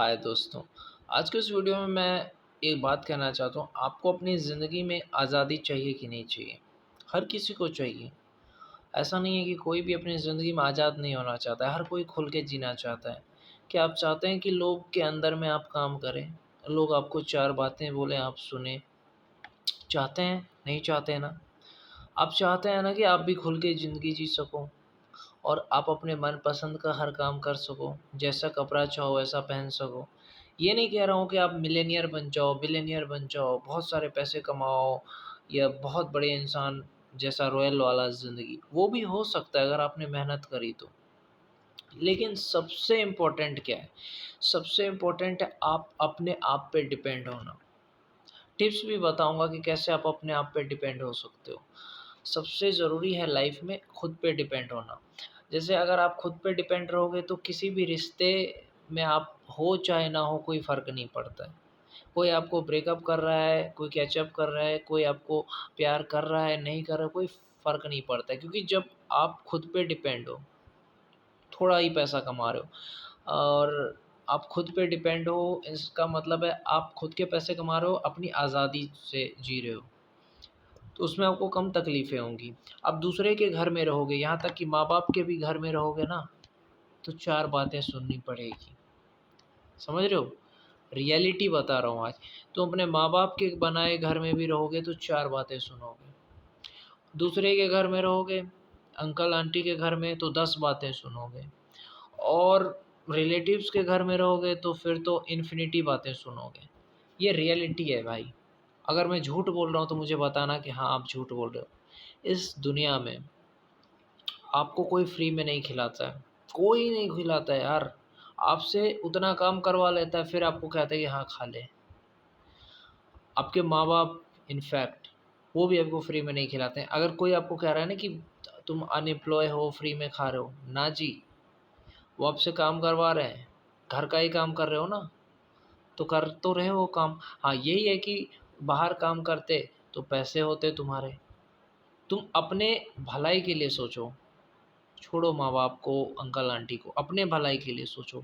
हाय दोस्तों। आज के इस वीडियो में मैं एक बात कहना चाहता हूँ। आपको अपनी ज़िंदगी में आज़ादी चाहिए कि नहीं चाहिए? हर किसी को चाहिए। ऐसा नहीं है कि कोई भी अपनी ज़िंदगी में आज़ाद नहीं होना चाहता है, हर कोई खुल के जीना चाहता है। क्या आप चाहते हैं कि लोग के अंदर में आप काम करें, लोग आपको 4 बातें बोलें, आप सुनें? चाहते हैं? नहीं चाहते हैं ना? आप चाहते हैं ना कि आप भी खुल के ज़िंदगी जी सको और आप अपने मनपसंद का हर काम कर सको, जैसा कपड़ा चाहो वैसा पहन सको। ये नहीं कह रहा हूँ कि आप मिलियनेयर बन जाओ, बिलियनेयर बन जाओ, बहुत सारे पैसे कमाओ या बहुत बड़े इंसान जैसा रॉयल वाला ज़िंदगी, वो भी हो सकता है अगर आपने मेहनत करी तो। लेकिन सबसे इम्पोर्टेंट क्या है? सबसे इम्पोर्टेंट है आप अपने आप पे डिपेंड होना। टिप्स भी बताऊँगा कि कैसे आप अपने आप पे डिपेंड हो सकते हो। सबसे ज़रूरी है लाइफ़ में खुद पे डिपेंड होना। जैसे अगर आप खुद पे डिपेंड रहोगे तो किसी भी रिश्ते में आप हो चाहे ना हो कोई फ़र्क नहीं पड़ता है। कोई आपको ब्रेकअप कर रहा है, कोई कैचअप कर रहा है, कोई आपको प्यार कर रहा है, नहीं कर रहा है, कोई फ़र्क नहीं पड़ता है क्योंकि जब आप खुद पे डिपेंड हो, थोड़ा ही पैसा कमा रहे हो और आप खुद पे डिपेंड हो, इसका मतलब है आप खुद के पैसे कमा रहे हो, अपनी आज़ादी से जी रहे हो। तो उसमें आपको कम तकलीफ़ें होंगी। आप दूसरे के घर में रहोगे, यहाँ तक कि माँ-बाप के भी घर में रहोगे ना, तो 4 बातें सुननी पड़ेगी। समझ रहे हो? रियलिटी बता रहा हूँ आज। तुम अपने माँ-बाप के बनाए घर में भी रहोगे तो 4 बातें सुनोगे। दूसरे के घर में रहोगे, अंकल-आंटी के घर में तो 10 बातें सुनोगे और रिलेटिव्स के घर में रहोगे तो फिर तो इन्फिनिटी बातें सुनोगे। ये रियलिटी है भाई। अगर मैं झूठ बोल रहा हूँ तो मुझे बताना कि हाँ, आप झूठ बोल रहे हो। इस दुनिया में आपको कोई फ्री में नहीं खिलाता है, कोई नहीं खिलाता है यार। आपसे उतना काम करवा लेता है फिर आपको कहता है कि हाँ, खा ले। आपके माँ-बाप इनफैक्ट वो भी आपको फ्री में नहीं खिलाते हैं। अगर कोई आपको कह रहा है ना कि तुम अनएम्प्लॉय हो, फ्री में खा रहे हो, ना जी, वो आपसे काम करवा रहे हैं। घर का ही काम कर रहे हो ना, तो कर तो रहे हो काम। हाँ, यही है कि बाहर काम करते तो पैसे होते तुम्हारे। तुम अपने भलाई के लिए सोचो। छोड़ो माँ-बाप को, अंकल-आंटी को, अपने भलाई के लिए सोचो।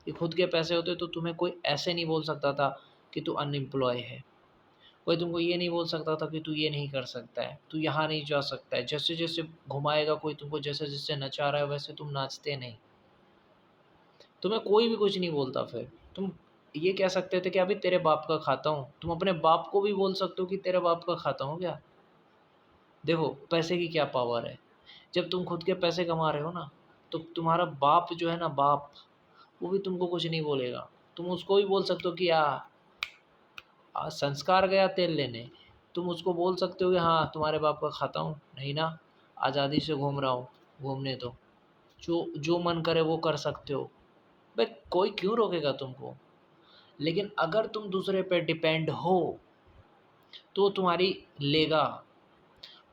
कि खुद के पैसे होते तो तुम्हें कोई ऐसे नहीं बोल सकता था कि तू अनएम्प्लॉय है। कोई तुमको ये नहीं बोल सकता था कि तू ये नहीं कर सकता है, तू यहाँ नहीं जा सकता है। जैसे-जैसे घुमाएगा कोई तुमको जैसे-जैसे नचा रहा है वैसे तुम नाचते नहीं। तुम्हें कोई भी कुछ नहीं बोलता फिर। तुम ये कह सकते थे कि अभी तेरे बाप का खाता हूँ। तुम अपने बाप को भी बोल सकते हो कि तेरे बाप का खाता हूँ क्या? देखो पैसे की क्या पावर है। जब तुम खुद के पैसे कमा रहे हो ना, तो तुम्हारा बाप जो है ना बाप, वो भी तुमको कुछ नहीं बोलेगा। तुम उसको भी बोल सकते हो कि संस्कार गया तेल लेने। तुम उसको बोल सकते हो कि हाँ, तुम्हारे बाप का खाता हूँ। नहीं ना, आज़ादी से घूम रहा हूँ, घूमने दो। जो जो मन करे वो कर सकते हो। बे कोई क्यों रोकेगा तुमको? लेकिन अगर तुम दूसरे पे डिपेंड हो, तो तुम्हारी लेगा।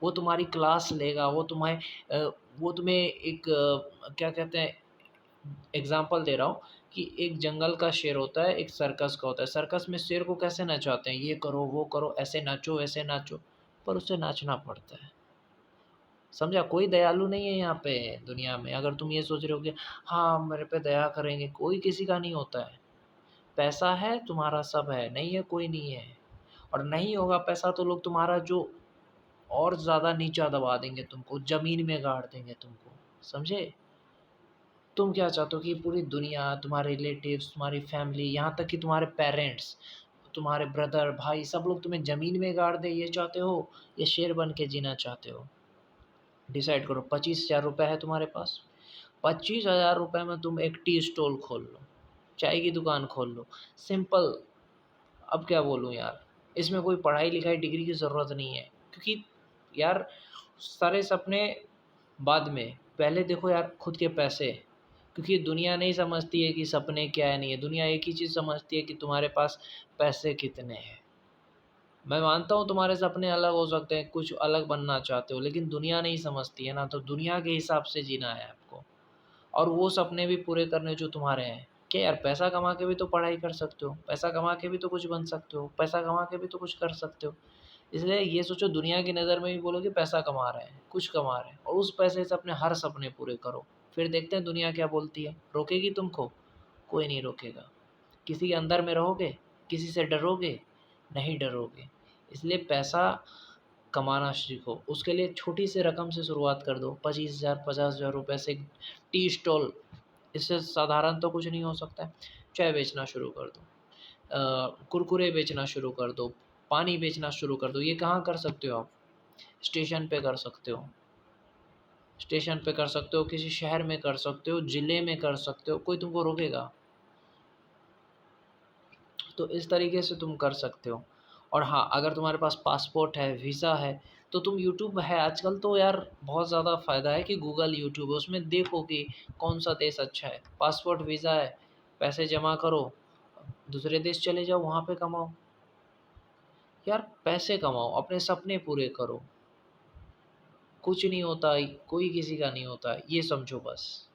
वो तुम्हारी क्लास लेगा, वो तुम्हें एक क्या कहते हैं, एग्ज़ाम्पल दे रहा हूँ कि एक जंगल का शेर होता है, एक सर्कस का होता है। सर्कस में शेर को कैसे नचाते हैं, ये करो, वो करो, ऐसे नाचो, वैसे नाचो, पर उसे नाचना पड़ता है। समझा? कोई दयालु नहीं है यहाँ पे दुनिया में। अगर तुम ये सोच रहे हो कि हाँ, मेरे पे दया करेंगे, कोई किसी का नहीं होता है। पैसा है, तुम्हारा सब है, नहीं है, कोई नहीं है। और नहीं होगा पैसा तो लोग तुम्हारा जो और ज़्यादा नीचा दबा देंगे तुमको, ज़मीन में गाड़ देंगे तुमको, समझे? तुम क्या चाहते हो कि पूरी दुनिया, तुम्हारे रिलेटिव्स, तुम्हारी फैमिली, यहाँ तक कि तुम्हारे पेरेंट्स, तुम्हारे ब्रदर, भाई सब लोग तुम्हें ज़मीन में गाड़ दें, ये चाहते हो या शेर बन के जीना चाहते हो? डिसाइड करो। 25,000 रुपए है तुम्हारे पास, 25,000 रुपए में तुम एक टी स्टॉल खोल लो, चाय की दुकान खोल लो, सिंपल। अब क्या बोलूँ यार, इसमें कोई पढ़ाई-लिखाई डिग्री की ज़रूरत नहीं है क्योंकि यार सारे सपने बाद में, पहले देखो यार खुद के पैसे। क्योंकि दुनिया नहीं समझती है कि सपने क्या है नहीं है, दुनिया एक ही चीज़ समझती है कि तुम्हारे पास पैसे कितने हैं। मैं मानता हूँ तुम्हारे सपने अलग हो सकते हैं, कुछ अलग बनना चाहते हो, लेकिन दुनिया नहीं समझती है ना, तो दुनिया के हिसाब से जीना है आपको और वो सपने भी पूरे करने जो तुम्हारे हैं। क्या यार पैसा कमा के भी तो पढ़ाई कर सकते हो, पैसा कमा के भी तो कुछ बन सकते हो, पैसा कमा के भी तो कुछ कर सकते हो। इसलिए ये सोचो दुनिया की नज़र में भी बोलो कि पैसा कमा रहे हैं, कुछ कमा रहे हैं और उस पैसे से अपने हर सपने पूरे करो। फिर देखते हैं दुनिया क्या बोलती है, रोकेगी तुमको? कोई नहीं रोकेगा। किसी के अंदर में रहोगे, किसी से डरोगे? नहीं डरोगे। इसलिए पैसा कमाना सीखो। उसके लिए छोटी सी रकम से शुरुआत कर दो। 25,000 50,000 रुपए से टी स्टॉल, इससे साधारण तो कुछ नहीं हो सकता है। चाय बेचना शुरू कर दो, कुरकुरे बेचना शुरू कर दो, पानी बेचना शुरू कर दो। ये कहाँ कर सकते हो आप? स्टेशन पे कर सकते हो। स्टेशन पे कर सकते हो, किसी शहर में कर सकते हो, ज़िले में कर सकते हो, कोई तुमको रोकेगा? तो इस तरीके से तुम कर सकते हो। और हाँ, अगर तुम्हारे पास पासपोर्ट है, वीज़ा है, तो तुम यूट्यूब है आजकल तो यार, बहुत ज़्यादा फ़ायदा है कि गूगल, यूट्यूब है, उसमें देखो कि कौन-सा देश अच्छा है। पासपोर्ट, वीज़ा है, पैसे जमा करो, दूसरे देश चले जाओ, वहाँ पे कमाओ। यार पैसे कमाओ, अपने सपने पूरे करो। कुछ नहीं होता, कोई किसी का नहीं होता, ये समझो बस।